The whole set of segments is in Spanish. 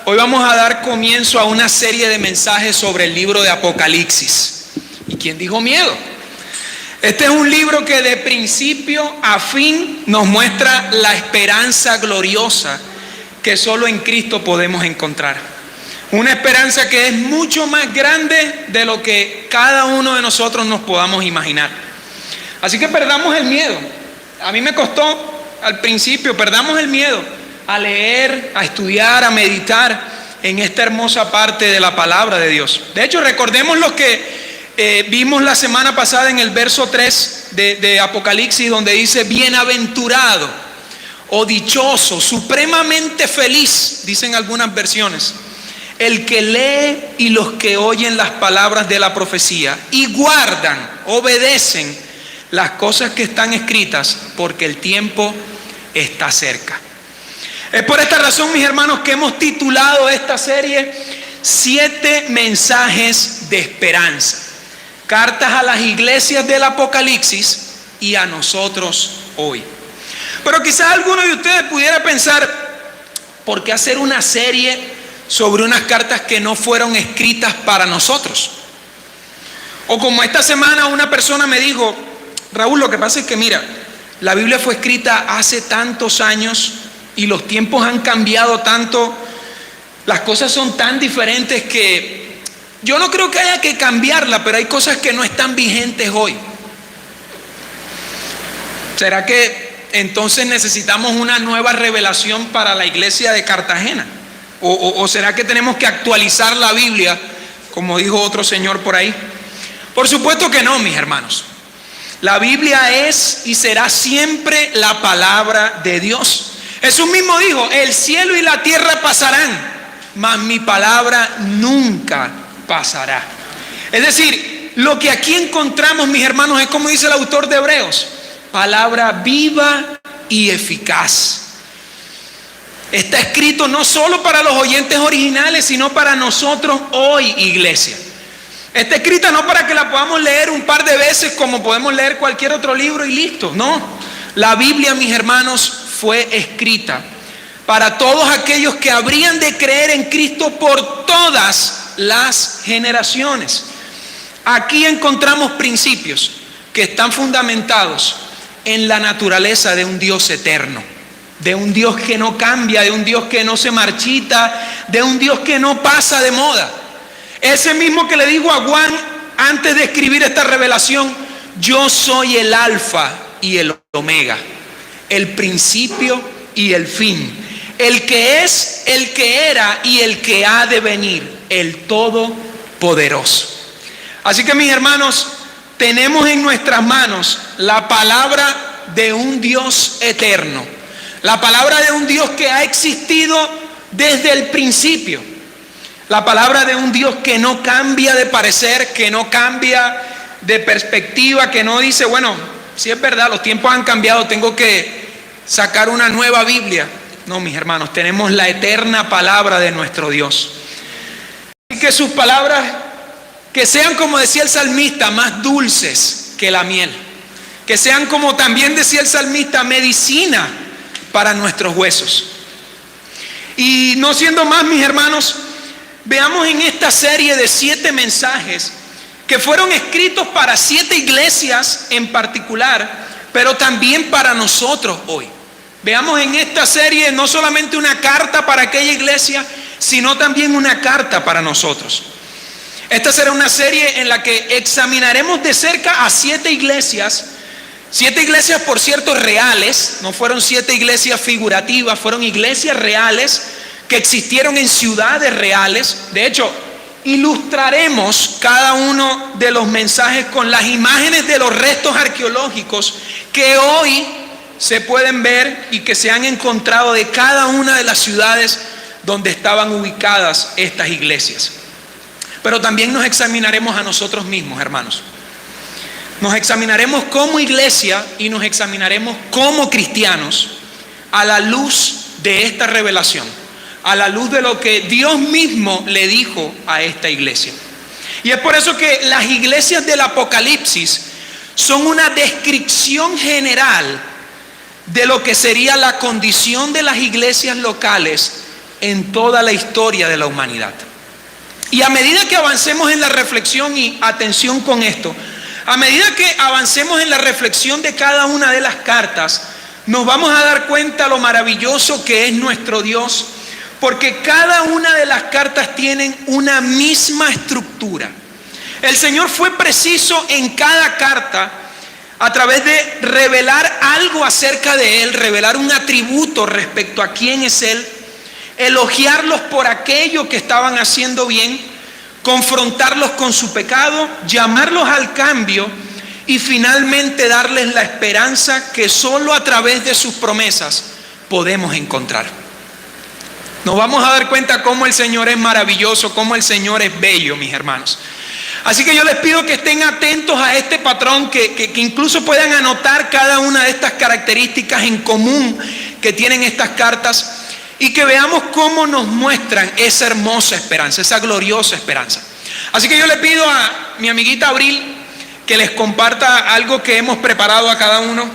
hoy vamos a dar comienzo a una serie de mensajes sobre el libro de Apocalipsis. ¿Y quién dijo miedo? Este es un libro que de principio a fin nos muestra la esperanza gloriosa que solo en Cristo podemos encontrar. Una esperanza que es mucho más grande de lo que cada uno de nosotros nos podamos imaginar. Así que perdamos el miedo. A mí me costó al principio, perdamos el miedo a leer, a estudiar, a meditar en esta hermosa parte de la palabra de Dios. De hecho, recordemos lo que vimos la semana pasada en el verso 3 de Apocalipsis, donde dice: bienaventurado o dichoso, supremamente feliz, dicen algunas versiones, el que lee y los que oyen las palabras de la profecía y guardan, obedecen las cosas que están escritas, porque el tiempo está cerca. Es por esta razón, mis hermanos, que hemos titulado esta serie 7 mensajes de esperanza. Cartas a las iglesias del Apocalipsis y a nosotros hoy. Pero quizás alguno de ustedes pudiera pensar: ¿por qué hacer una serie sobre unas cartas que no fueron escritas para nosotros? O como esta semana una persona me dijo: Raúl, lo que pasa es que mira, la Biblia fue escrita hace tantos años y los tiempos han cambiado tanto, las cosas son tan diferentes que yo no creo que haya que cambiarla, pero hay cosas que no están vigentes hoy. ¿Será que entonces necesitamos una nueva revelación para la iglesia de Cartagena? ¿O será que tenemos que actualizar la Biblia, como dijo otro señor por ahí? Por supuesto que no, mis hermanos. La Biblia es y será siempre la palabra de Dios. Jesús mismo dijo: el cielo y la tierra pasarán, mas mi palabra nunca pasará. Es decir, lo que aquí encontramos, mis hermanos, es como dice el autor de Hebreos: palabra viva y eficaz. Está escrito no solo para los oyentes originales, sino para nosotros hoy, iglesia. Está escrita no para que la podamos leer un par de veces como podemos leer cualquier otro libro y listo. No, la Biblia, mis hermanos, fue escrita para todos aquellos que habrían de creer en Cristo por todas las generaciones. Aquí encontramos principios que están fundamentados en la naturaleza de un Dios eterno, de un Dios que no cambia, de un Dios que no se marchita, de un Dios que no pasa de moda. Ese mismo que le dijo a Juan antes de escribir esta revelación: yo soy el alfa y el omega, el principio y el fin, el que es, el que era y el que ha de venir, el todopoderoso. Así que, mis hermanos, tenemos en nuestras manos la palabra de un Dios eterno, la palabra de un Dios que ha existido desde el principio, la palabra de un Dios que no cambia de parecer, que no cambia de perspectiva, que no dice: bueno, si es verdad, los tiempos han cambiado, tengo que sacar una nueva Biblia. No, mis hermanos, tenemos la eterna palabra de nuestro Dios. Y que sus palabras, que sean, como decía el salmista, más dulces que la miel. Que sean, como también decía el salmista, medicina para nuestros huesos. Y no siendo más, mis hermanos, veamos en esta serie de 7 mensajes que fueron escritos para 7 iglesias en particular, pero también para nosotros hoy. Veamos en esta serie no solamente una carta para aquella iglesia, sino también una carta para nosotros. Esta será una serie en la que examinaremos de cerca a 7 iglesias. 7 iglesias, por cierto, reales. No fueron 7 iglesias figurativas, fueron iglesias reales que existieron en ciudades reales. De hecho, ilustraremos cada uno de los mensajes con las imágenes de los restos arqueológicos que hoy se pueden ver y que se han encontrado de cada una de las ciudades donde estaban ubicadas estas iglesias. Pero también nos examinaremos a nosotros mismos, hermanos. Nos examinaremos como iglesia y nos examinaremos como cristianos a la luz de esta revelación, a la luz de lo que Dios mismo le dijo a esta iglesia. Y es por eso que las iglesias del Apocalipsis son una descripción general de lo que sería la condición de las iglesias locales en toda la historia de la humanidad. Y a medida que avancemos en la reflexión, y atención con esto, a medida que avancemos en la reflexión de cada una de las cartas, nos vamos a dar cuenta lo maravilloso que es nuestro Dios, porque cada una de las cartas tienen una misma estructura. El Señor fue preciso en cada carta a través de revelar algo acerca de Él, revelar un atributo respecto a quién es Él, elogiarlos por aquello que estaban haciendo bien, confrontarlos con su pecado, llamarlos al cambio y finalmente darles la esperanza que solo a través de sus promesas podemos encontrar. Nos vamos a dar cuenta cómo el Señor es maravilloso, cómo el Señor es bello, mis hermanos. Así que yo les pido que estén atentos a este patrón, que incluso puedan anotar cada una de estas características en común que tienen estas cartas, y que veamos cómo nos muestran esa hermosa esperanza, esa gloriosa esperanza. Así que yo le pido a mi amiguita Abril que les comparta algo que hemos preparado a cada uno.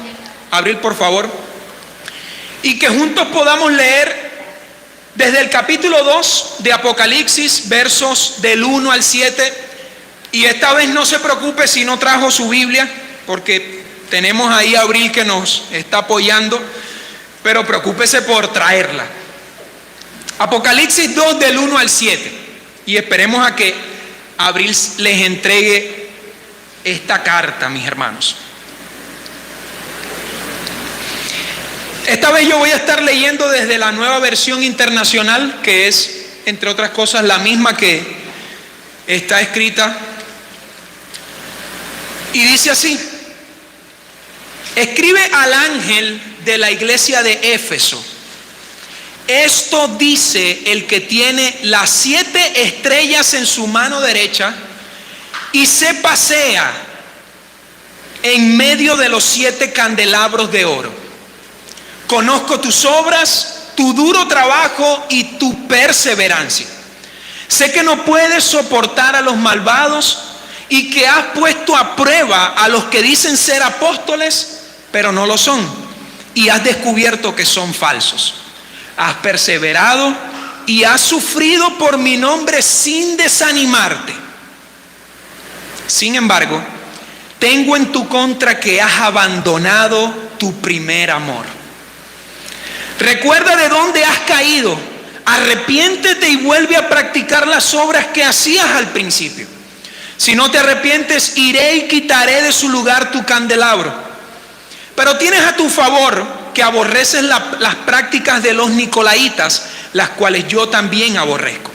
Abril, por favor. Y que juntos podamos leer desde el capítulo 2 de Apocalipsis, versos del 1 al 7. Y esta vez no se preocupe si no trajo su Biblia, porque tenemos ahí a Abril que nos está apoyando, pero preocúpese por traerla. Apocalipsis 2 del 1 al 7. Y esperemos a que Abril les entregue esta carta, mis hermanos. Esta vez yo voy a estar leyendo desde la Nueva Versión Internacional, que es, entre otras cosas, la misma que está escrita. Y dice así: escribe al ángel de la iglesia de Éfeso. Esto dice el que tiene las 7 estrellas en su mano derecha y se pasea en medio de los 7 candelabros de oro. Conozco tus obras, tu duro trabajo y tu perseverancia. Sé que no puedes soportar a los malvados y que has puesto a prueba a los que dicen ser apóstoles, pero no lo son, y has descubierto que son falsos. Has perseverado y has sufrido por mi nombre sin desanimarte. Sin embargo, tengo en tu contra que has abandonado tu primer amor. Recuerda de dónde has caído, arrepiéntete y vuelve a practicar las obras que hacías al principio. Si no te arrepientes, iré y quitaré de su lugar tu candelabro. Pero tienes a tu favor que aborreces las prácticas de los nicolaitas, las cuales yo también aborrezco.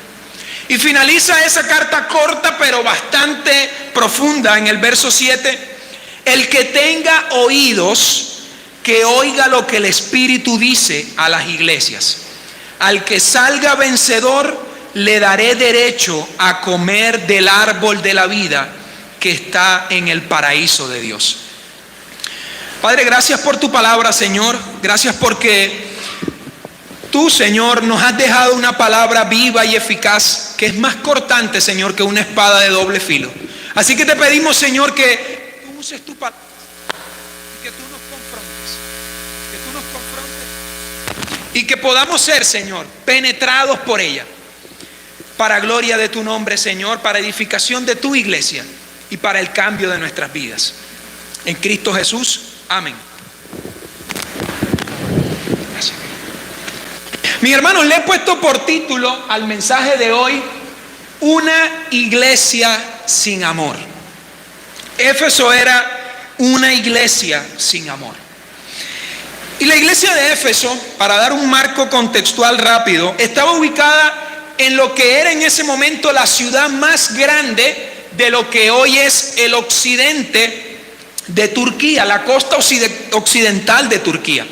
Y finaliza esa carta corta pero bastante profunda en el verso 7. El que tenga oídos, que oiga lo que el Espíritu dice a las iglesias. Al que salga vencedor, le daré derecho a comer del árbol de la vida que está en el paraíso de Dios. Padre, gracias por tu palabra, Señor. Gracias porque tú, Señor, nos has dejado una palabra viva y eficaz, que es más cortante, Señor, que una espada de doble filo. Así que te pedimos, Señor, que tú uses tu palabra y que tú nos confrontes, y que podamos ser, Señor, penetrados por ella, para gloria de tu nombre, Señor, para edificación de tu iglesia y para el cambio de nuestras vidas. En Cristo Jesús. Amén. Gracias. Mis hermanos, le he puesto por título al mensaje de hoy: una iglesia sin amor. Éfeso era una iglesia sin amor. Y la iglesia de Éfeso, para dar un marco contextual rápido, estaba ubicada en lo que era en ese momento la ciudad más grande de lo que hoy es el occidente de Turquía, la costa occidental de Turquía.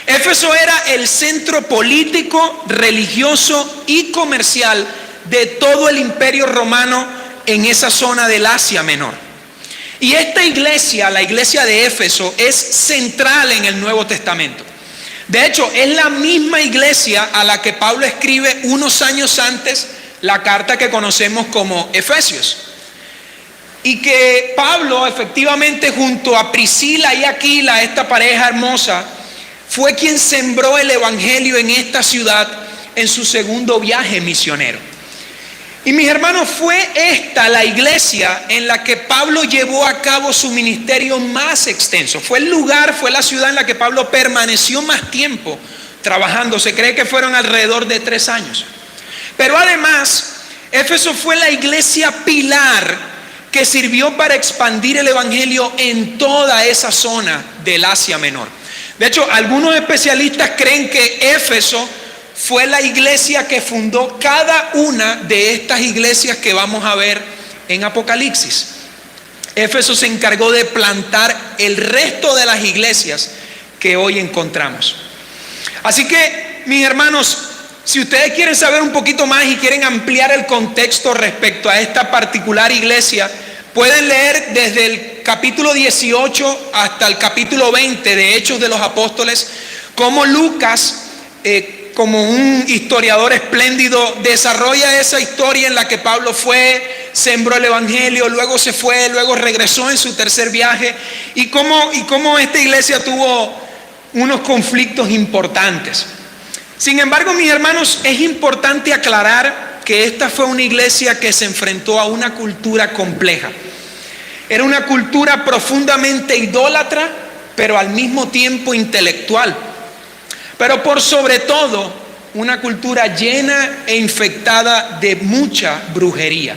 Éfeso era el centro político, religioso y comercial de todo el imperio romano en esa zona del Asia Menor. Y esta iglesia, la iglesia de Éfeso, es central en el Nuevo Testamento. De hecho, es la misma iglesia a la que Pablo escribe unos años antes la carta que conocemos como Efesios. Y que Pablo, efectivamente, junto a Priscila y Aquila, esta pareja hermosa, fue quien sembró el evangelio en esta ciudad en su segundo viaje misionero. Y mis hermanos, fue esta la iglesia en la que Pablo llevó a cabo su ministerio más extenso. Fue el lugar, fue la ciudad en la que Pablo permaneció más tiempo trabajando. Se cree que fueron alrededor de 3 años. Pero además, Éfeso fue la iglesia pilar que sirvió para expandir el evangelio en toda esa zona del Asia Menor. De hecho, algunos especialistas creen que Éfeso fue la iglesia que fundó cada una de estas iglesias que vamos a ver en Apocalipsis. Éfeso se encargó de plantar el resto de las iglesias que hoy encontramos. Así que, mis hermanos, si ustedes quieren saber un poquito más y quieren ampliar el contexto respecto a esta particular iglesia, pueden leer desde el capítulo 18 hasta el capítulo 20 de Hechos de los Apóstoles, cómo Lucas, como un historiador espléndido, desarrolla esa historia en la que Pablo fue, sembró el evangelio, luego se fue, luego regresó en su tercer viaje, y cómo esta iglesia tuvo unos conflictos importantes. Sin embargo, mis hermanos, es importante aclarar que esta fue una iglesia que se enfrentó a una cultura compleja. Era una cultura profundamente idólatra, pero al mismo tiempo intelectual. Pero por sobre todo, una cultura llena e infectada de mucha brujería.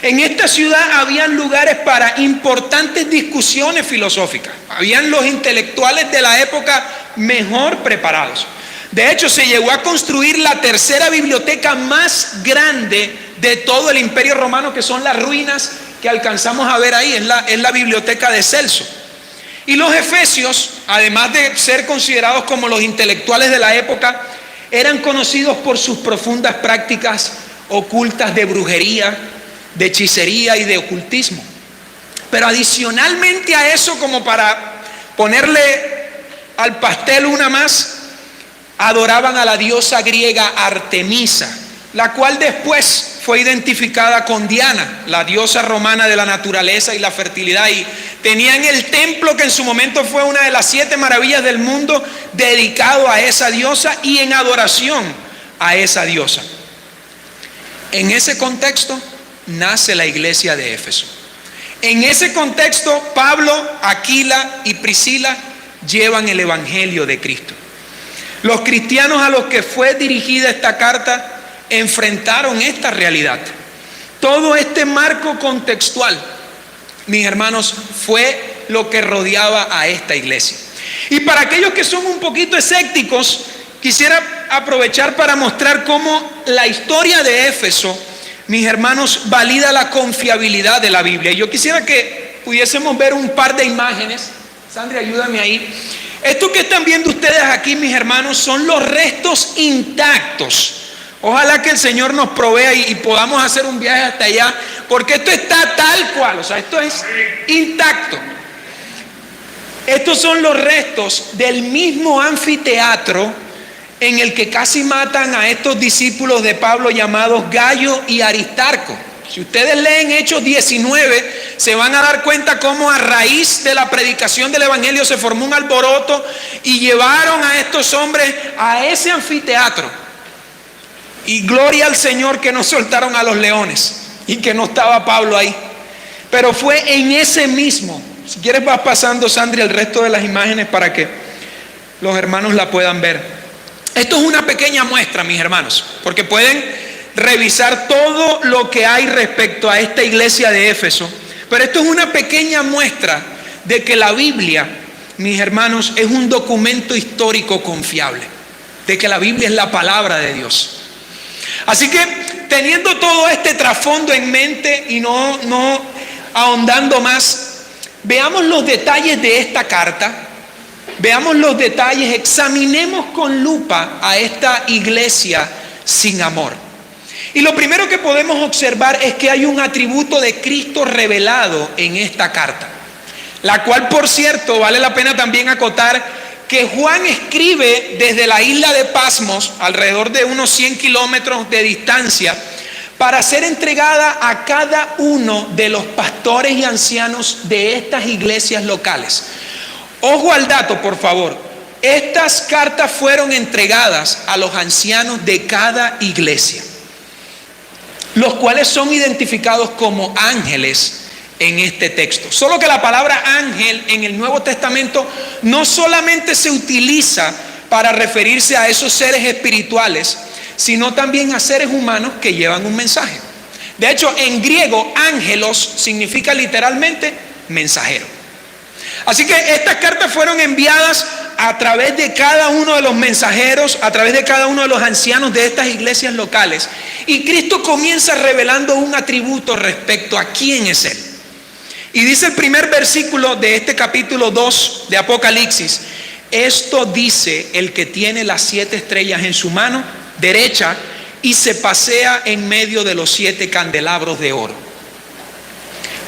En esta ciudad habían lugares para importantes discusiones filosóficas. Habían los intelectuales de la época mejor preparados. De hecho, se llegó a construir la tercera biblioteca más grande de todo el Imperio Romano, que son las ruinas que alcanzamos a ver ahí, es la biblioteca de Celso. Y los efesios, además de ser considerados como los intelectuales de la época, eran conocidos por sus profundas prácticas ocultas de brujería, de hechicería y de ocultismo. Pero adicionalmente a eso, como para ponerle al pastel una más, adoraban a la diosa griega Artemisa, la cual después fue identificada con Diana, la diosa romana de la naturaleza y la fertilidad, y tenían el templo que en su momento fue una de las 7 maravillas del mundo, dedicado a esa diosa y en adoración a esa diosa. En ese contexto nace la iglesia de Éfeso. En ese contexto, Pablo, Aquila y Priscila llevan el evangelio de Cristo. Los cristianos a los que fue dirigida esta carta enfrentaron esta realidad. Todo este marco contextual, mis hermanos, fue lo que rodeaba a esta iglesia. Y para aquellos que son un poquito escépticos, quisiera aprovechar para mostrar cómo la historia de Éfeso, mis hermanos, valida la confiabilidad de la Biblia. Y yo quisiera que pudiésemos ver un par de imágenes. Sandra, ayúdame ahí. Esto que están viendo ustedes aquí, mis hermanos, son los restos intactos. Ojalá que el Señor nos provea y podamos hacer un viaje hasta allá, porque esto está tal cual, o sea, esto es intacto. Estos son los restos del mismo anfiteatro en el que casi matan a estos discípulos de Pablo llamados Gayo y Aristarco. Si ustedes leen Hechos 19, se van a dar cuenta cómo a raíz de la predicación del evangelio se formó un alboroto y llevaron a estos hombres a ese anfiteatro. Y gloria al Señor que no soltaron a los leones y que no estaba Pablo ahí. Pero fue en ese mismo. Si quieres vas pasando, Sandra, el resto de las imágenes para que los hermanos la puedan ver. Esto es una pequeña muestra, mis hermanos, porque pueden revisar todo lo que hay respecto a esta iglesia de Éfeso. Pero esto es una pequeña muestra de que la Biblia, mis hermanos, es un documento histórico confiable. De que la Biblia es la palabra de Dios. Así que, teniendo todo este trasfondo en mente y no ahondando más, veamos los detalles de esta carta. Veamos los detalles, examinemos con lupa a esta iglesia sin amor. Y lo primero que podemos observar es que hay un atributo de Cristo revelado en esta carta, la cual, por cierto, vale la pena también acotar que Juan escribe desde la isla de Pasmos, alrededor de unos 100 kilómetros de distancia, para ser entregada a cada uno de los pastores y ancianos de estas iglesias locales. Ojo al dato, por favor. Estas cartas fueron entregadas a los ancianos de cada iglesia, los cuales son identificados como ángeles en este texto. Solo que la palabra ángel en el Nuevo Testamento no solamente se utiliza para referirse a esos seres espirituales, sino también a seres humanos que llevan un mensaje. De hecho, en griego, ángelos significa literalmente mensajero. Así que estas cartas fueron enviadas a través de cada uno de los mensajeros, a través de cada uno de los ancianos de estas iglesias locales. Y Cristo comienza revelando un atributo respecto a quién es Él. Y dice el primer versículo de este capítulo 2 de Apocalipsis: esto dice el que tiene las 7 estrellas en su mano derecha y se pasea en medio de los 7 candelabros de oro.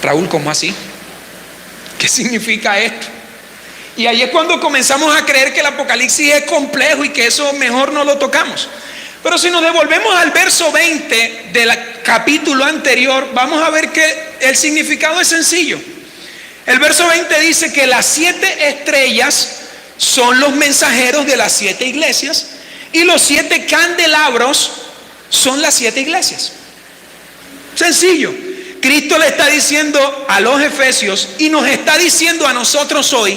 Raúl, ¿cómo así? ¿Qué significa esto? Y ahí es cuando comenzamos a creer que el Apocalipsis es complejo y que eso mejor no lo tocamos. Pero si nos devolvemos al verso 20 del capítulo anterior, vamos a ver que el significado es sencillo. El verso 20 dice que las 7 estrellas son los mensajeros de las 7 iglesias y los 7 candelabros son las 7 iglesias. Sencillo. Cristo le está diciendo a los efesios y nos está diciendo a nosotros hoy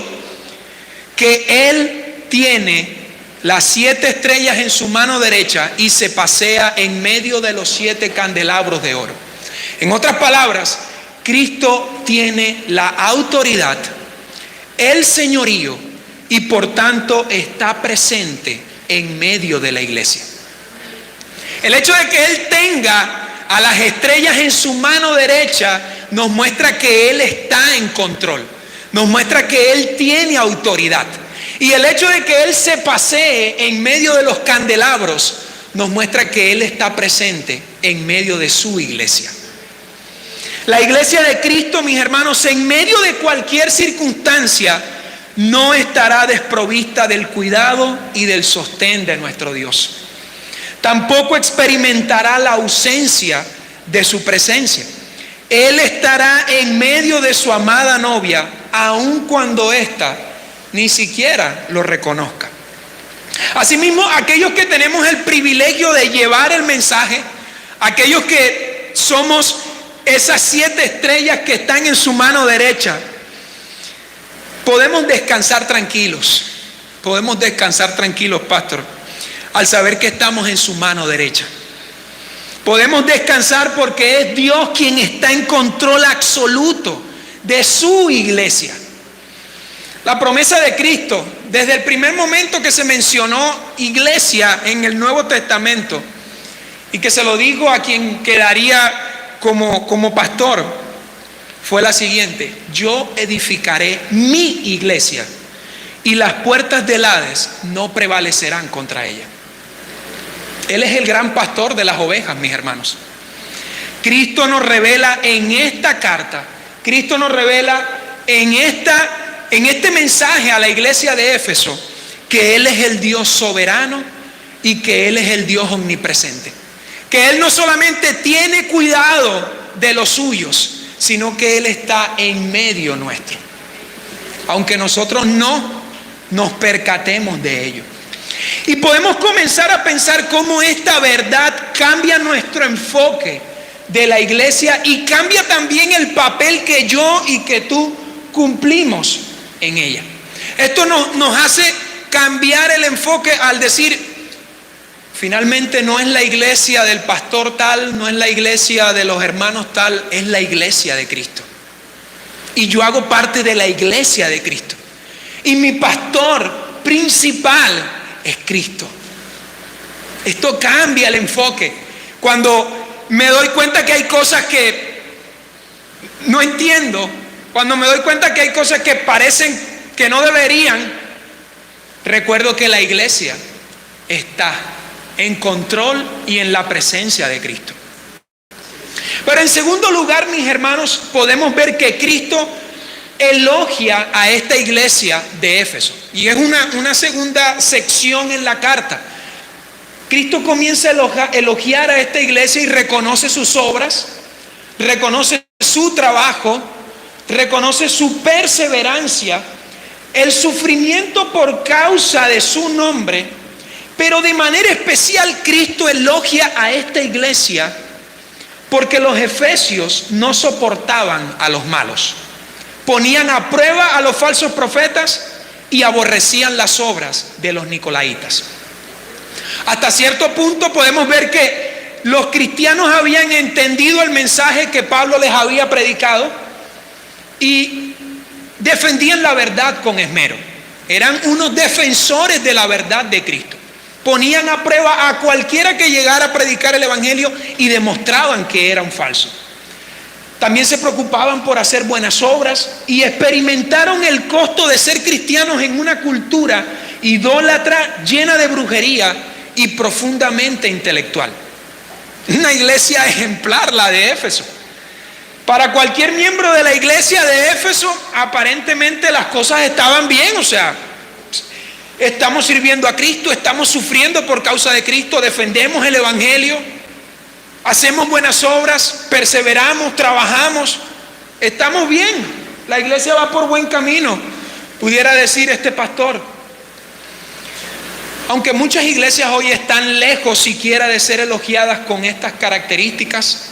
que Él tiene las 7 estrellas en su mano derecha y se pasea en medio de los 7 candelabros de oro. En otras palabras, Cristo tiene la autoridad, el señorío, y por tanto está presente en medio de la iglesia. El hecho de que Él tenga a las estrellas en su mano derecha nos muestra que Él está en control, nos muestra que Él tiene autoridad. Y el hecho de que Él se pasee en medio de los candelabros nos muestra que Él está presente en medio de su iglesia. La iglesia de Cristo, mis hermanos, en medio de cualquier circunstancia, no estará desprovista del cuidado y del sostén de nuestro Dios. Tampoco experimentará la ausencia de su presencia. Él estará en medio de su amada novia, aun cuando ésta ni siquiera lo reconozca. Asimismo, aquellos que tenemos el privilegio de llevar el mensaje, aquellos que somos esas 7 estrellas que están en su mano derecha, podemos descansar tranquilos. Podemos descansar tranquilos, pastor, al saber que estamos en su mano derecha. Podemos descansar porque es Dios quien está en control absoluto de su iglesia. La promesa de Cristo, desde el primer momento que se mencionó iglesia en el Nuevo Testamento, y que se lo dijo a quien quedaría como pastor, fue la siguiente: yo edificaré mi iglesia y las puertas del Hades no prevalecerán contra ella. Él es el gran pastor de las ovejas, mis hermanos. Cristo nos revela en esta carta, Cristo nos revela en este mensaje a la iglesia de Éfeso, que Él es el Dios soberano y que Él es el Dios omnipresente. Que Él no solamente tiene cuidado de los suyos, sino que Él está en medio nuestro, aunque nosotros no nos percatemos de ello. Y podemos comenzar a pensar cómo esta verdad cambia nuestro enfoque de la iglesia y cambia también el papel que yo y que tú cumplimos en ella. Esto nos hace cambiar el enfoque al decir: finalmente no es la iglesia del pastor tal, no es la iglesia de los hermanos tal, es la iglesia de Cristo. Y yo hago parte de la iglesia de Cristo. Y mi pastor principal es Cristo. Esto cambia el enfoque. Cuando me doy cuenta que hay cosas que no entiendo, cuando me doy cuenta que hay cosas que parecen que no deberían, recuerdo que la iglesia está en control y en la presencia de Cristo. Pero en segundo lugar, mis hermanos, podemos ver que Cristo elogia a esta iglesia de Éfeso. Y es una segunda sección en la carta. Cristo comienza a elogiar a esta iglesia y reconoce sus obras, reconoce su trabajo, reconoce su perseverancia el sufrimiento por causa de su nombre, pero de manera especial Cristo elogia a esta iglesia porque los efesios no soportaban a los malos, ponían a prueba a los falsos profetas y aborrecían las obras de los nicolaitas. Hasta cierto punto podemos ver que los cristianos habían entendido el mensaje que Pablo les había predicado y defendían la verdad con esmero. Eran unos defensores de la verdad de Cristo. Ponían a prueba a cualquiera que llegara a predicar el evangelio y demostraban que era un falso. También se preocupaban por hacer buenas obras y experimentaron el costo de ser cristianos en una cultura idólatra, llena de brujería y profundamente intelectual. Una iglesia ejemplar, la de Éfeso. Para cualquier miembro de la iglesia de Éfeso, aparentemente las cosas estaban bien, o sea, estamos sirviendo a Cristo, estamos sufriendo por causa de Cristo, defendemos el evangelio, hacemos buenas obras, perseveramos, trabajamos, estamos bien, la iglesia va por buen camino, pudiera decir este pastor. Aunque muchas iglesias hoy están lejos siquiera de ser elogiadas con estas características,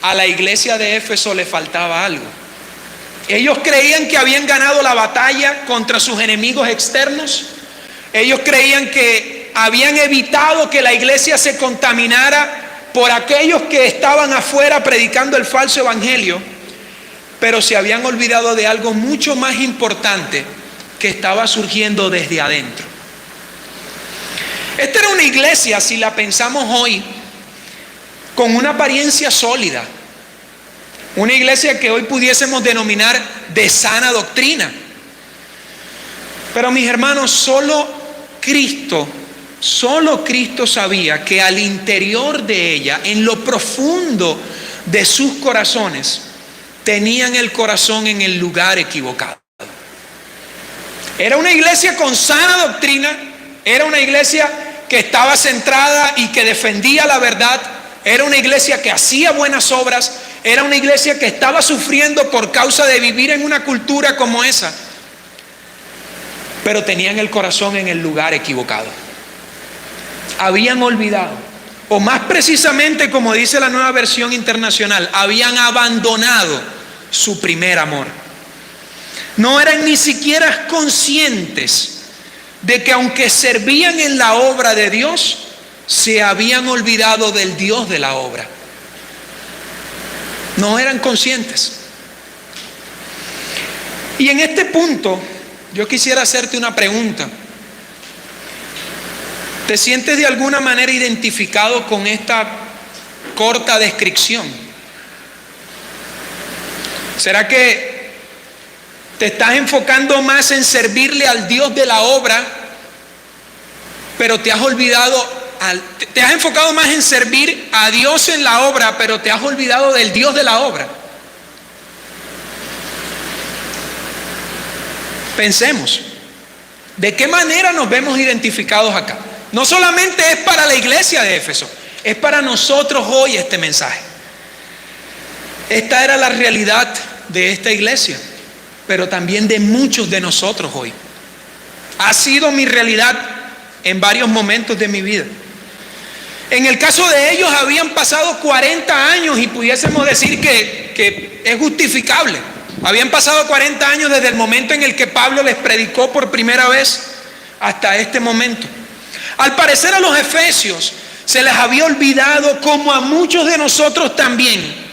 a la iglesia de Éfeso le faltaba algo. Ellos creían que habían ganado la batalla contra sus enemigos externos. Ellos creían que habían evitado que la iglesia se contaminara por aquellos que estaban afuera predicando el falso evangelio, pero se habían olvidado de algo mucho más importante que estaba surgiendo desde adentro. Esta era una iglesia, si la pensamos hoy, con una apariencia sólida. Una iglesia que hoy pudiésemos denominar de sana doctrina. Pero mis hermanos, solo Cristo sabía que al interior de ella, en lo profundo de sus corazones, tenían el corazón en el lugar equivocado. Era una iglesia con sana doctrina, era una iglesia que estaba centrada y que defendía la verdad, era una iglesia que hacía buenas obras, era una iglesia que estaba sufriendo por causa de vivir en una cultura como esa, pero tenían el corazón en el lugar equivocado. Habían olvidado, o más precisamente, como dice la Nueva Versión Internacional, habían abandonado su primer amor. No eran ni siquiera conscientes de que aunque servían en la obra de Dios, se habían olvidado del Dios de la obra. No eran conscientes. Y en este punto, yo quisiera hacerte una pregunta. ¿Te sientes de alguna manera identificado con esta corta descripción? ¿Será que te estás enfocando más en servirle al Dios de la obra, pero te has enfocado más en servir a Dios en la obra, pero te has olvidado del Dios de la obra? Pensemos, ¿de qué manera nos vemos identificados acá? No solamente es para la iglesia de Éfeso, es para nosotros hoy este mensaje. Esta era la realidad de esta iglesia, pero también de muchos de nosotros hoy. Ha sido mi realidad en varios momentos de mi vida. En el caso de ellos habían pasado 40 años y pudiésemos decir que es justificable. Habían pasado 40 años desde el momento en el que Pablo les predicó por primera vez hasta este momento. Al parecer a los efesios se les había olvidado, como a muchos de nosotros también,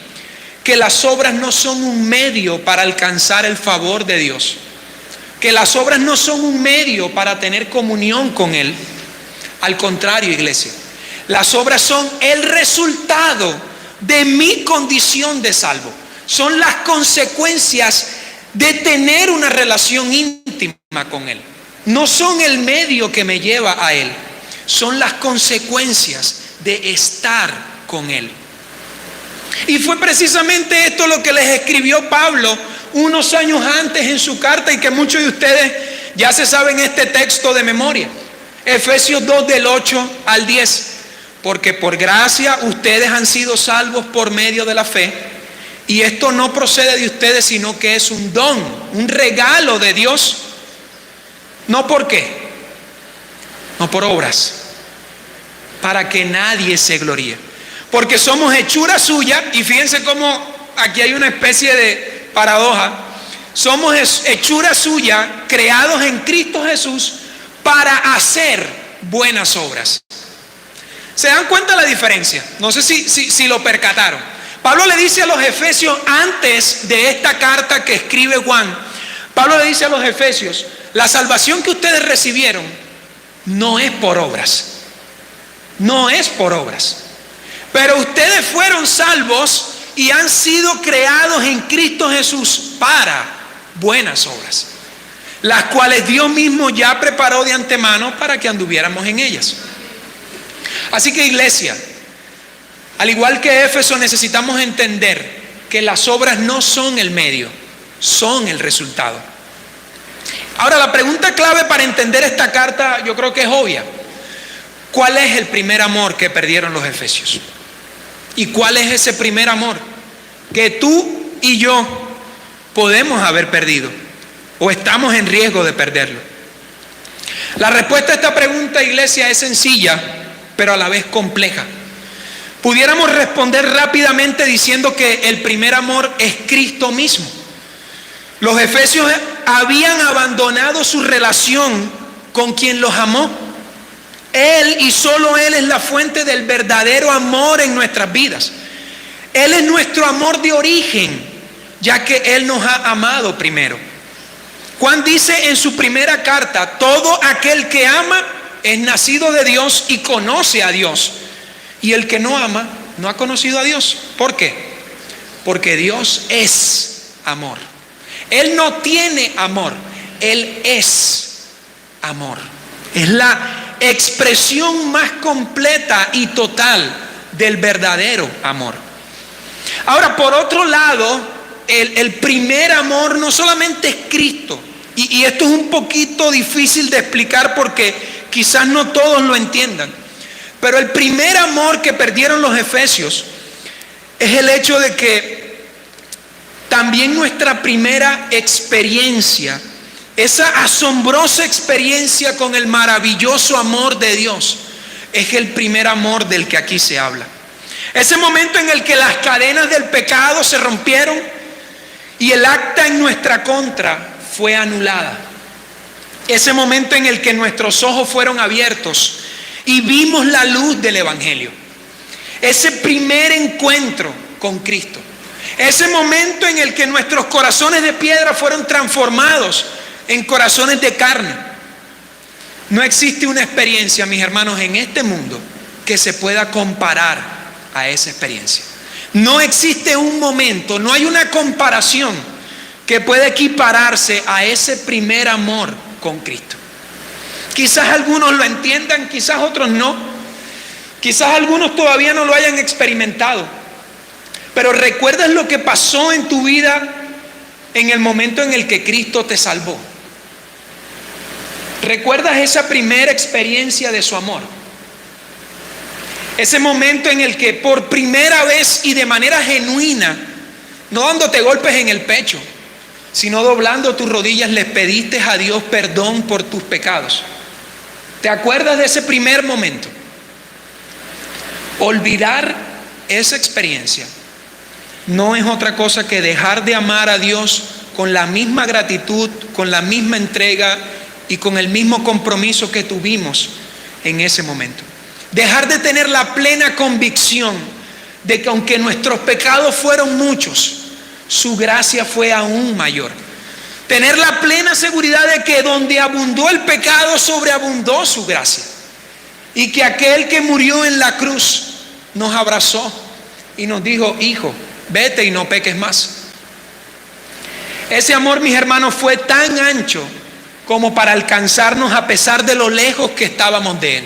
que las obras no son un medio para alcanzar el favor de Dios, que las obras no son un medio para tener comunión con Él. Al contrario, iglesia, las obras son el resultado de mi condición de salvo, son las consecuencias de tener una relación íntima con Él. No son el medio que me lleva a Él, son las consecuencias de estar con Él. Y fue precisamente esto lo que les escribió Pablo unos años antes en su carta, y que muchos de ustedes ya se saben este texto de memoria. Efesios 2 del 8 al 10. Porque por gracia ustedes han sido salvos por medio de la fe, y esto no procede de ustedes, sino que es un don, un regalo de Dios, ¿No por qué? No por obras, para que nadie se gloríe. Porque somos hechura suya, y fíjense cómo aquí hay una especie de paradoja. Somos hechura suya, creados en Cristo Jesús para hacer buenas obras. ¿Se dan cuenta la diferencia? No sé si lo percataron. Pablo le dice a los efesios, antes de esta carta que escribe Juan, Pablo le dice a los efesios: la salvación que ustedes recibieron no es por obras, no es por obras, pero ustedes fueron salvos y han sido creados en Cristo Jesús para buenas obras, las cuales Dios mismo ya preparó de antemano para que anduviéramos en ellas. Así que, iglesia, al igual que Éfeso, necesitamos entender que las obras no son el medio, son el resultado. Ahora, la pregunta clave para entender esta carta yo creo que es obvia. ¿Cuál es el primer amor que perdieron los efesios? ¿Y cuál es ese primer amor que tú y yo podemos haber perdido o estamos en riesgo de perderlo? La respuesta a esta pregunta, iglesia, es sencilla, pero a la vez compleja. Pudiéramos responder rápidamente diciendo que el primer amor es Cristo mismo. Los efesios habían abandonado su relación con quien los amó. Él y solo Él es la fuente del verdadero amor en nuestras vidas. Él es nuestro amor de origen, ya que Él nos ha amado primero. Juan dice en su primera carta: todo aquel que ama es nacido de Dios y conoce a Dios. Y el que no ama no ha conocido a Dios. ¿Por qué? Porque Dios es amor. Él no tiene amor, Él es amor. Es la expresión más completa y total del verdadero amor. Ahora, por otro lado, el primer amor no solamente es Cristo, y esto es un poquito difícil de explicar porque quizás no todos lo entiendan, pero el primer amor que perdieron los efesios es el hecho de que también nuestra primera experiencia, esa asombrosa experiencia con el maravilloso amor de Dios, es el primer amor del que aquí se habla. Ese momento en el que las cadenas del pecado se rompieron y el acta en nuestra contra fue anulada. Ese momento en el que nuestros ojos fueron abiertos y vimos la luz del Evangelio. Ese primer encuentro con Cristo. Ese momento en el que nuestros corazones de piedra fueron transformados en corazones de carne. No existe una experiencia, mis hermanos, en este mundo que se pueda comparar a esa experiencia. No existe un momento, no hay una comparación que pueda equipararse a ese primer amor con Cristo. Quizás algunos lo entiendan, quizás otros no. Quizás algunos todavía no lo hayan experimentado. Pero ¿recuerdas lo que pasó en tu vida en el momento en el que Cristo te salvó? ¿Recuerdas esa primera experiencia de su amor? Ese momento en el que por primera vez y de manera genuina, no dándote golpes en el pecho, sino doblando tus rodillas, le pediste a Dios perdón por tus pecados. ¿Te acuerdas de ese primer momento? Olvidar esa experiencia no es otra cosa que dejar de amar a Dios con la misma gratitud, con la misma entrega y con el mismo compromiso que tuvimos en ese momento. Dejar de tener la plena convicción de que aunque nuestros pecados fueron muchos, su gracia fue aún mayor. Tener la plena seguridad de que donde abundó el pecado, sobreabundó su gracia. Y que aquel que murió en la cruz nos abrazó y nos dijo: hijo, vete y no peques más. Ese amor, mis hermanos, fue tan ancho como para alcanzarnos a pesar de lo lejos que estábamos de Él.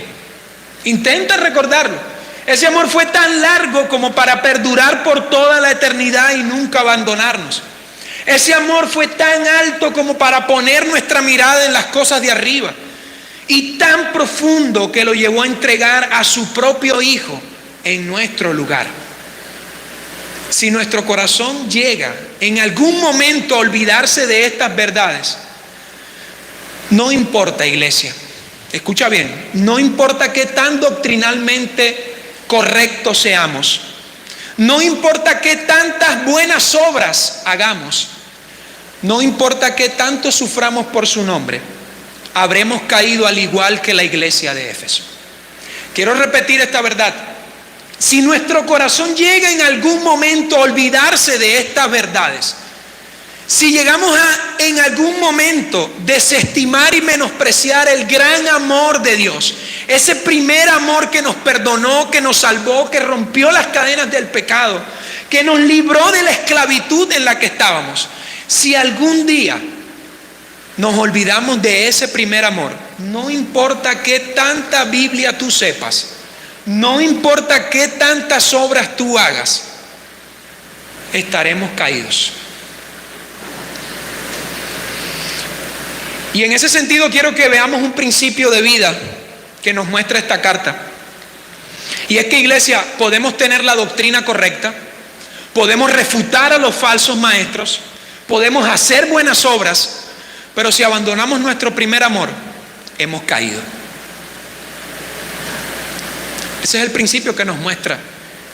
Intenta recordarlo. Ese amor fue tan largo como para perdurar por toda la eternidad y nunca abandonarnos. Ese amor fue tan alto como para poner nuestra mirada en las cosas de arriba, y tan profundo que lo llevó a entregar a su propio Hijo en nuestro lugar. Si nuestro corazón llega en algún momento a olvidarse de estas verdades, No importa, iglesia, escucha bien, no importa qué tan doctrinalmente correctos seamos, no importa qué tantas buenas obras hagamos, no importa qué tanto suframos por su nombre, habremos caído al igual que la iglesia de Éfeso. Quiero repetir esta verdad. Si nuestro corazón llega en algún momento a olvidarse de estas verdades, si llegamos a en algún momento desestimar y menospreciar el gran amor de Dios, ese primer amor que nos perdonó, que nos salvó, que rompió las cadenas del pecado, que nos libró de la esclavitud en la que estábamos, si algún día nos olvidamos de ese primer amor, no importa qué tanta Biblia tú sepas, no importa qué tantas obras tú hagas, estaremos caídos. Y en ese sentido quiero que veamos un principio de vida que nos muestra esta carta. Y es que, iglesia, podemos tener la doctrina correcta, podemos refutar a los falsos maestros, podemos hacer buenas obras, pero si abandonamos nuestro primer amor, hemos caído. Ese es el principio que nos muestra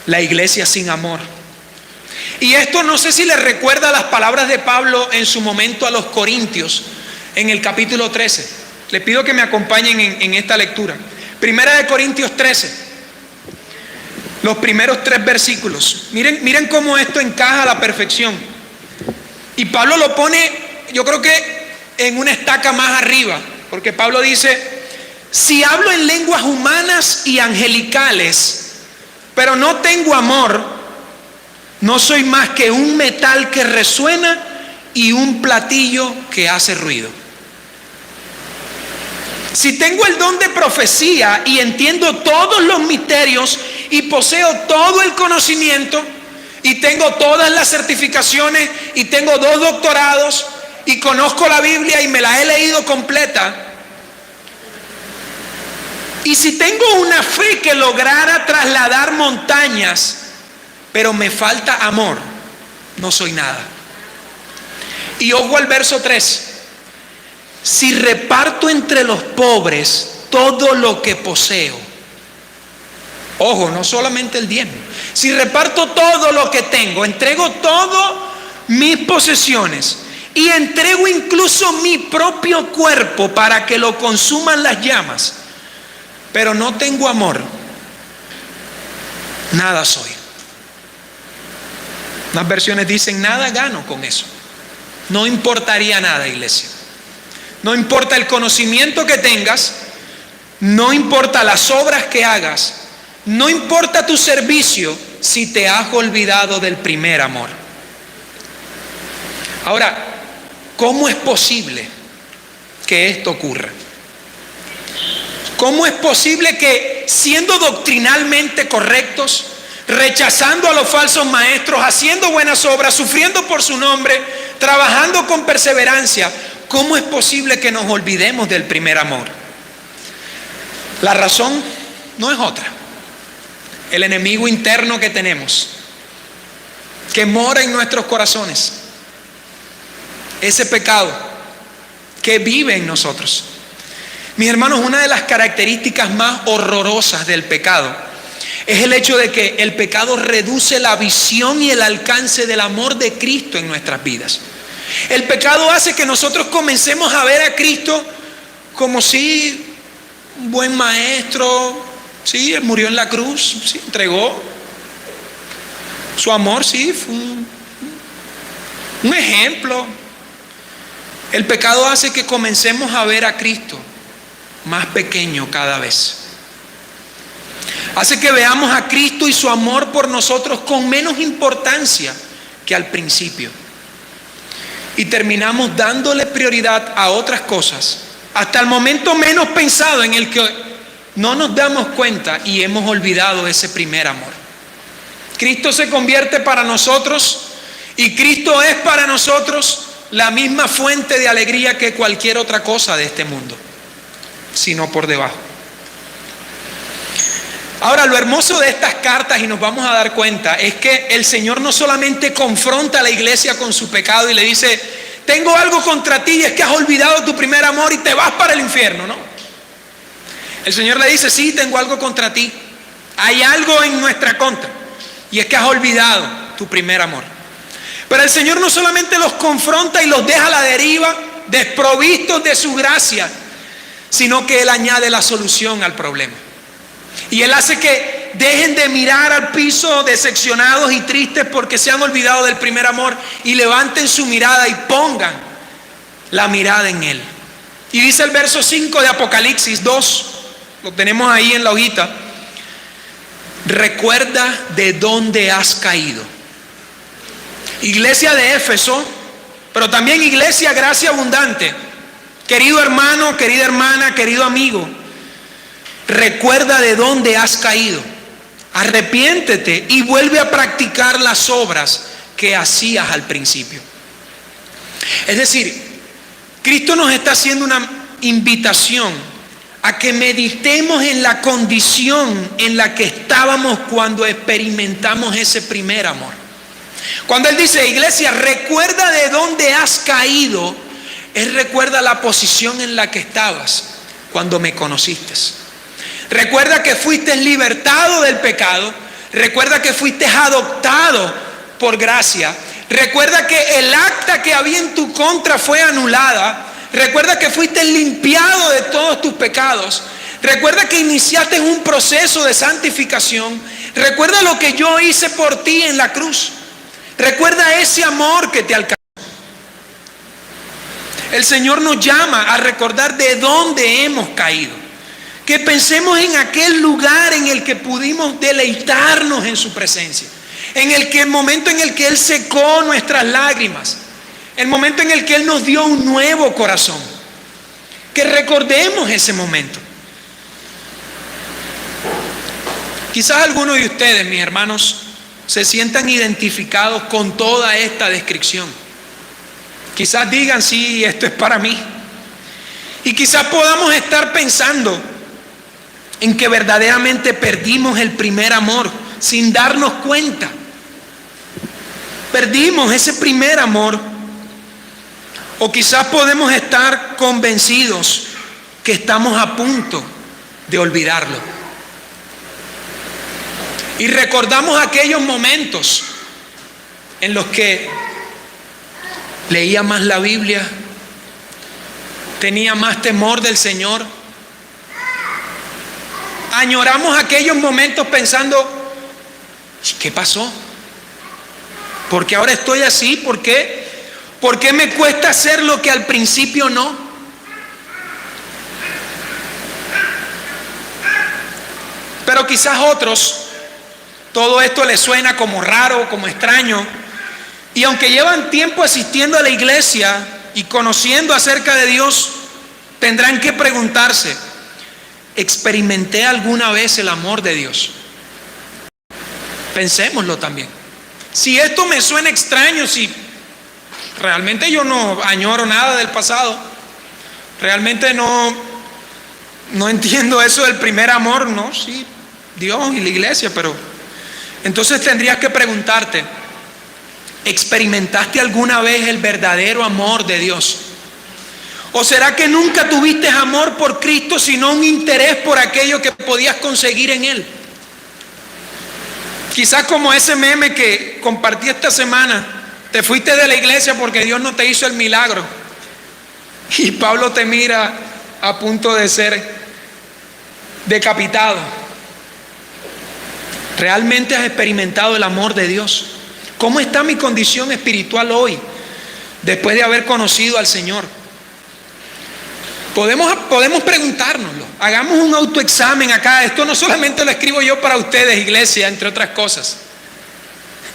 la iglesia sin amor. Y esto no sé si les recuerda las palabras de Pablo en su momento a los Corintios, en el capítulo 13. Les pido que me acompañen en esta lectura. Primera de Corintios 13, los primeros 3 versículos. Miren cómo esto encaja a la perfección. Y Pablo lo pone, yo creo que en una estaca más arriba, porque Pablo dice: si hablo en lenguas humanas y angelicales, pero no tengo amor, no soy más que un metal que resuena y un platillo que hace ruido. Si tengo el don de profecía y entiendo todos los misterios y poseo todo el conocimiento y tengo todas las certificaciones y tengo 2 doctorados y conozco la Biblia y me la he leído completa, y si tengo una fe que lograra trasladar montañas, pero me falta amor, no soy nada. Y ojo al verso 3. Si reparto entre los pobres todo lo que poseo, ojo, no solamente el diezmo, si reparto todo lo que tengo, entrego todas mis posesiones y entrego incluso mi propio cuerpo para que lo consuman las llamas, pero no tengo amor, nada soy. Unas versiones dicen: nada gano con eso. No importaría nada, iglesia. No importa el conocimiento que tengas, no importa las obras que hagas, no importa tu servicio, si te has olvidado del primer amor. Ahora, ¿cómo es posible que esto ocurra? ¿Cómo es posible que, siendo doctrinalmente correctos, rechazando a los falsos maestros, haciendo buenas obras, sufriendo por su nombre, trabajando con perseverancia, cómo es posible que nos olvidemos del primer amor? La razón no es otra: el enemigo interno que tenemos, que mora en nuestros corazones, ese pecado que vive en nosotros. Mis hermanos, una de las características más horrorosas del pecado es el hecho de que el pecado reduce la visión y el alcance del amor de Cristo en nuestras vidas. El pecado hace que nosotros comencemos a ver a Cristo como si un buen maestro, sí, él murió en la cruz, sí, entregó su amor, sí, fue un ejemplo. El pecado hace que comencemos a ver a Cristo más pequeño cada vez. Hace que veamos a Cristo y su amor por nosotros con menos importancia que al principio. Y terminamos dándole prioridad a otras cosas, hasta el momento menos pensado, en el que no nos damos cuenta y hemos olvidado ese primer amor. Cristo se convierte para nosotros, y Cristo es para nosotros la misma fuente de alegría que cualquier otra cosa de este mundo, sino por debajo. Ahora, lo hermoso de estas cartas, y nos vamos a dar cuenta, es que el Señor no solamente confronta a la iglesia con su pecado y le dice: tengo algo contra ti y es que has olvidado tu primer amor y te vas para el infierno, ¿no? El Señor le dice, sí, tengo algo contra ti. Hay algo en nuestra contra y es que has olvidado tu primer amor. Pero el Señor no solamente los confronta y los deja a la deriva, desprovistos de su gracia, sino que Él añade la solución al problema. Y Él hace que dejen de mirar al piso decepcionados y tristes porque se han olvidado del primer amor y levanten su mirada y pongan la mirada en Él. Y dice el verso 5 de Apocalipsis 2, lo tenemos ahí en la hojita: recuerda de dónde has caído. Iglesia de Éfeso, pero también Iglesia Gracia Abundante, querido hermano, querida hermana, querido amigo, recuerda de dónde has caído, arrepiéntete y vuelve a practicar las obras que hacías al principio. Es decir, Cristo nos está haciendo una invitación a que meditemos en la condición en la que estábamos cuando experimentamos ese primer amor. Cuando Él dice, iglesia, recuerda de dónde has caído, Él recuerda la posición en la que estabas cuando me conociste. Recuerda que fuiste libertado del pecado. Recuerda que fuiste adoptado por gracia. Recuerda que el acta que había en tu contra fue anulada. Recuerda que fuiste limpiado de todos tus pecados. Recuerda que iniciaste un proceso de santificación. Recuerda lo que yo hice por ti en la cruz. Recuerda ese amor que te alcanzó. El Señor nos llama a recordar de dónde hemos caído. Que pensemos en aquel lugar en el que pudimos deleitarnos en su presencia. En el momento en el que Él secó nuestras lágrimas. El momento en el que Él nos dio un nuevo corazón. Que recordemos ese momento. Quizás algunos de ustedes, mis hermanos, se sientan identificados con toda esta descripción. Quizás digan, sí, esto es para mí. Y quizás podamos estar pensando en que verdaderamente perdimos el primer amor sin darnos cuenta. Perdimos ese primer amor. O quizás podemos estar convencidos que estamos a punto de olvidarlo. Y recordamos aquellos momentos en los que leía más la Biblia, tenía más temor del Señor. Añoramos aquellos momentos pensando, ¿qué pasó? ¿Por qué ahora estoy así? ¿Por qué? ¿Por qué me cuesta hacer lo que al principio no? Pero quizás otros, todo esto les suena como raro, como extraño. Y aunque llevan tiempo asistiendo a la iglesia y conociendo acerca de Dios, tendrán que preguntarse, ¿experimenté alguna vez el amor de Dios? Pensémoslo también. Si esto me suena extraño, si realmente yo no añoro nada del pasado, realmente no entiendo eso del primer amor, no, sí, Dios y la iglesia, pero entonces tendrías que preguntarte, ¿experimentaste alguna vez el verdadero amor de Dios? ¿O será que nunca tuviste amor por Cristo, sino un interés por aquello que podías conseguir en Él? Quizás como ese meme que compartí esta semana, te fuiste de la iglesia porque Dios no te hizo el milagro. Y Pablo te mira a punto de ser decapitado. ¿Realmente has experimentado el amor de Dios? ¿Cómo está mi condición espiritual hoy, después de haber conocido al Señor? Podemos preguntárnoslo. Hagamos un autoexamen acá. Esto no solamente lo escribo yo para ustedes, iglesia, entre otras cosas.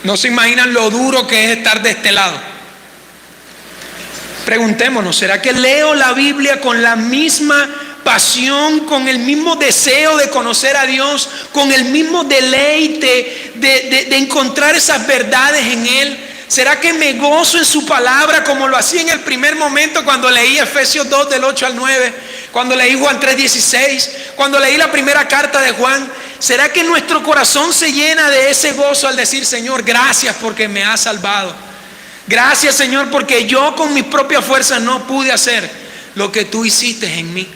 No se imaginan lo duro que es estar de este lado. Preguntémonos, ¿será que leo la Biblia con la misma pasión, con el mismo deseo de conocer a Dios, con el mismo deleite de encontrar esas verdades en Él? ¿Será que me gozo en su palabra como lo hacía en el primer momento cuando leí Efesios 2 del 8 al 9, cuando leí Juan 3:16, cuando leí la primera carta de Juan? ¿Será que nuestro corazón se llena de ese gozo al decir, Señor, gracias porque me has salvado? Gracias, Señor, porque yo con mis propias fuerzas no pude hacer lo que tú hiciste en mí.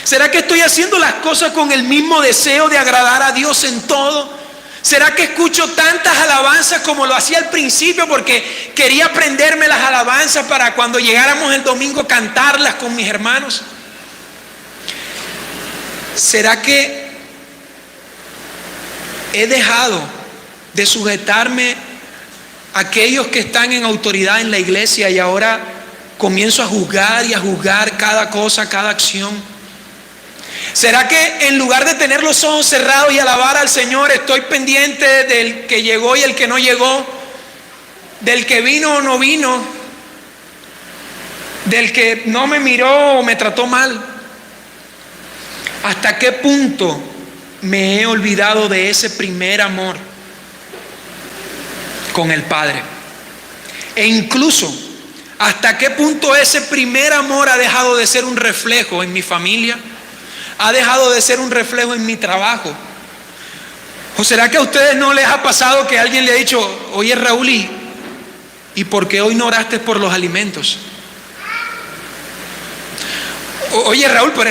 ¿Será que estoy haciendo las cosas con el mismo deseo de agradar a Dios en todo? ¿Será que escucho tantas alabanzas como lo hacía al principio porque quería aprenderme las alabanzas para cuando llegáramos el domingo cantarlas con mis hermanos? ¿Será que he dejado de sujetarme a aquellos que están en autoridad en la iglesia y ahora comienzo a juzgar cada cosa, cada acción? ¿Será que en lugar de tener los ojos cerrados y alabar al Señor, estoy pendiente del que llegó y el que no llegó, del que vino o no vino, del que no me miró o me trató mal? ¿Hasta qué punto me he olvidado de ese primer amor con el Padre? E incluso, ¿hasta qué punto ese primer amor ha dejado de ser un reflejo en mi familia? ¿Ha dejado de ser un reflejo en mi trabajo? ¿O será que a ustedes no les ha pasado que alguien le ha dicho: oye, Raúl, ¿y por qué hoy no oraste por los alimentos? Oye, Raúl, pero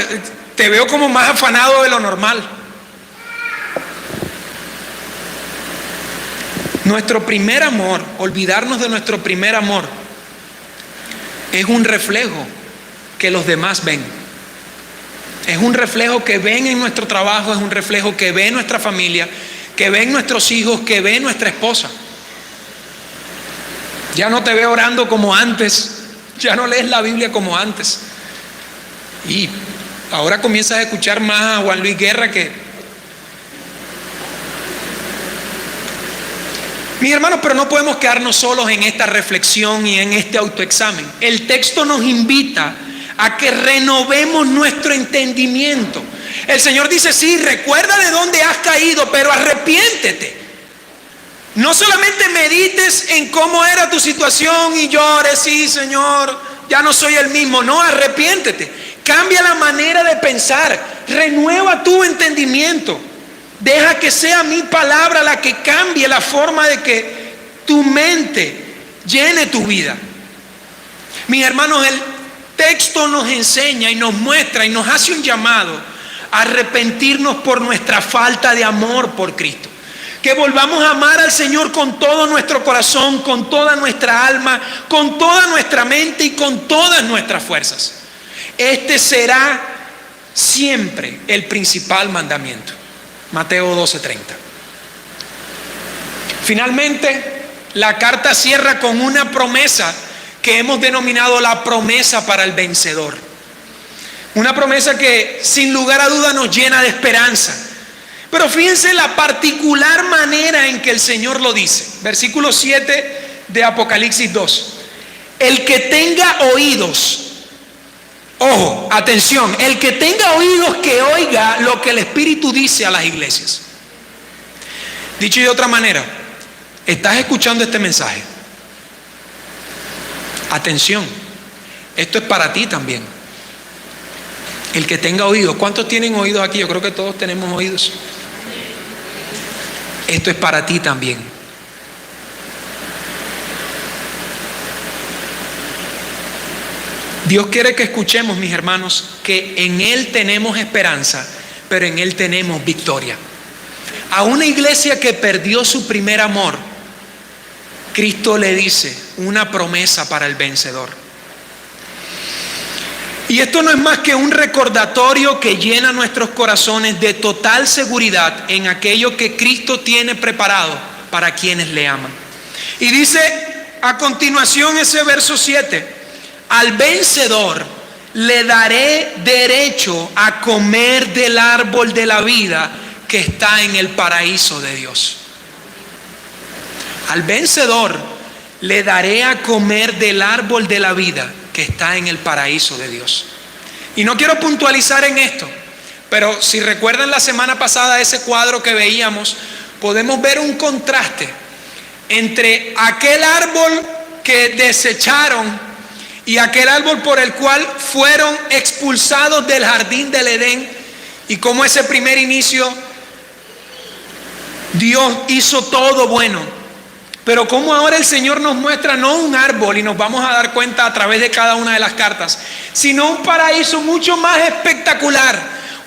te veo como más afanado de lo normal. Nuestro primer amor, olvidarnos de nuestro primer amor, es un reflejo que los demás ven. Es un reflejo que ven en nuestro trabajo, es un reflejo que ve nuestra familia, que ven nuestros hijos, que ve nuestra esposa. Ya no te veo orando como antes, ya no lees la Biblia como antes. Y ahora comienzas a escuchar más a Juan Luis Guerra que... Mis hermanos, pero no podemos quedarnos solos en esta reflexión y en este autoexamen. El texto nos invita a que renovemos nuestro entendimiento. El Señor dice: sí, recuerda de dónde has caído, pero arrepiéntete. No solamente medites en cómo era tu situación y llores: sí, Señor, ya no soy el mismo. No, arrepiéntete. Cambia la manera de pensar. Renueva tu entendimiento. Deja que sea mi palabra la que cambie la forma de que tu mente llene tu vida. Mis hermanos, el texto nos enseña y nos muestra y nos hace un llamado a arrepentirnos por nuestra falta de amor por Cristo. Que volvamos a amar al Señor con todo nuestro corazón, con toda nuestra alma, con toda nuestra mente y con todas nuestras fuerzas. Este será siempre el principal mandamiento. Mateo 12:30. Finalmente, la carta cierra con una promesa que hemos denominado la promesa para el vencedor. Una promesa que sin lugar a duda nos llena de esperanza. Pero fíjense la particular manera en que el Señor lo dice. Versículo 7 de Apocalipsis 2. El que tenga oídos, ojo, atención, el que tenga oídos que oiga lo que el Espíritu dice a las iglesias. Dicho de otra manera, ¿estás escuchando este mensaje? Atención, esto es para ti también. El que tenga oídos. ¿Cuántos tienen oídos aquí? Yo creo que todos tenemos oídos. Esto es para ti también. Dios quiere que escuchemos, mis hermanos, que en Él tenemos esperanza, pero en Él tenemos victoria. A una iglesia que perdió su primer amor, Cristo le dice una promesa para el vencedor. Y esto no es más que un recordatorio que llena nuestros corazones de total seguridad en aquello que Cristo tiene preparado para quienes le aman. Y dice a continuación ese verso 7: al vencedor le daré derecho a comer del árbol de la vida que está en el paraíso de Dios. Al vencedor le daré a comer del árbol de la vida que está en el paraíso de Dios. Y no quiero puntualizar en esto, pero si recuerdan la semana pasada ese cuadro que veíamos, podemos ver un contraste entre aquel árbol que desecharon y aquel árbol por el cual fueron expulsados del jardín del Edén, y cómo ese primer inicio Dios hizo todo bueno, Pero como ahora el Señor nos muestra no un árbol, y nos vamos a dar cuenta a través de cada una de las cartas, sino un paraíso mucho más espectacular,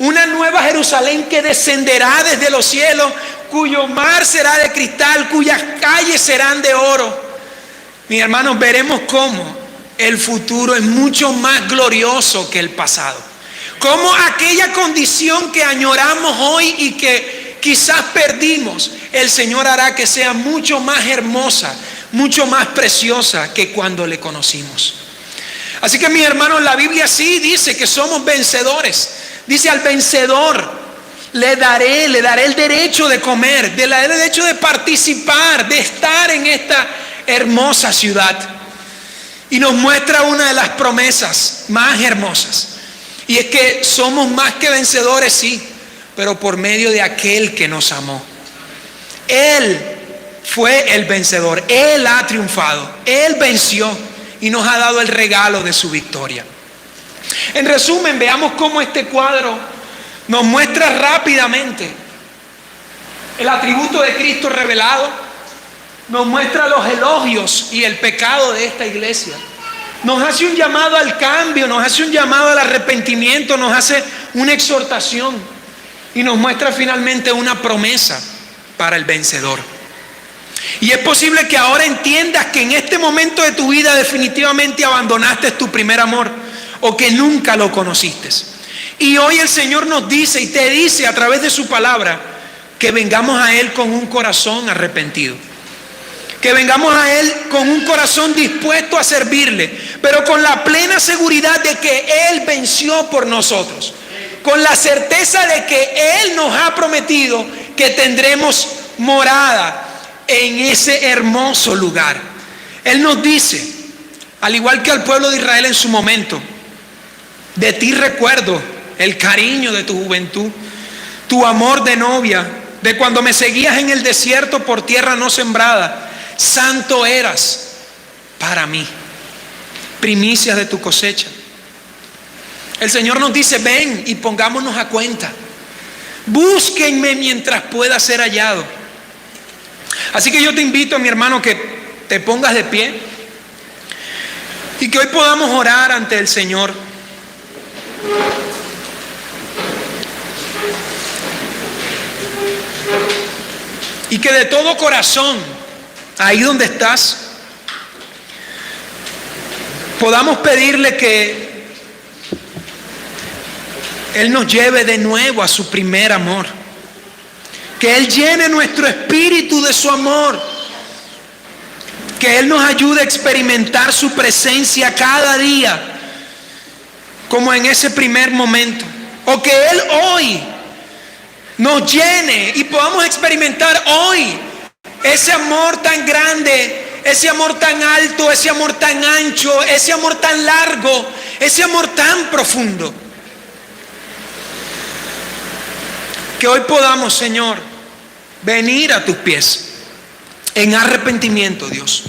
una nueva Jerusalén que descenderá desde los cielos, cuyo mar será de cristal, cuyas calles serán de oro. Mis hermanos, veremos cómo el futuro es mucho más glorioso que el pasado. Cómo aquella condición que añoramos hoy y que quizás perdimos, el Señor hará que sea mucho más hermosa, mucho más preciosa que cuando le conocimos. Así que, mis hermanos, la Biblia sí dice que somos vencedores. Dice: al vencedor le daré el derecho de comer, le daré el derecho de participar, de estar en esta hermosa ciudad. Y nos muestra una de las promesas más hermosas, y es que somos más que vencedores, sí, pero por medio de aquel que nos amó. Él fue el vencedor, Él ha triunfado, Él venció y nos ha dado el regalo de su victoria. En resumen, veamos cómo este cuadro nos muestra rápidamente el atributo de Cristo revelado, nos muestra los elogios y el pecado de esta iglesia, nos hace un llamado al cambio, nos hace un llamado al arrepentimiento, nos hace una exhortación y nos muestra finalmente una promesa para el vencedor. Y es posible que ahora entiendas que en este momento de tu vida definitivamente abandonaste tu primer amor, o que nunca lo conociste. Y hoy el Señor nos dice y te dice a través de su palabra que vengamos a Él con un corazón arrepentido, que vengamos a Él con un corazón dispuesto a servirle, pero con la plena seguridad de que Él venció por nosotros, con la certeza de que Él nos ha prometido que tendremos morada en ese hermoso lugar. Él nos dice, al igual que al pueblo de Israel en su momento: de ti recuerdo el cariño de tu juventud, tu amor de novia, de cuando me seguías en el desierto por tierra no sembrada. Santo eras para mí, primicias de tu cosecha. El Señor nos dice: ven y pongámonos a cuenta, búsquenme mientras pueda ser hallado. Así que yo te invito, mi hermano, que te pongas de pie y que hoy podamos orar ante el Señor. Y que de todo corazón, ahí donde estás, podamos pedirle que Él nos lleve de nuevo a su primer amor, que Él llene nuestro espíritu de su amor, que Él nos ayude a experimentar su presencia cada día, como en ese primer momento, o que Él hoy nos llene y podamos experimentar hoy ese amor tan grande, ese amor tan alto, ese amor tan ancho, ese amor tan largo, ese amor tan profundo. Que hoy podamos, Señor, venir a tus pies en arrepentimiento, Dios.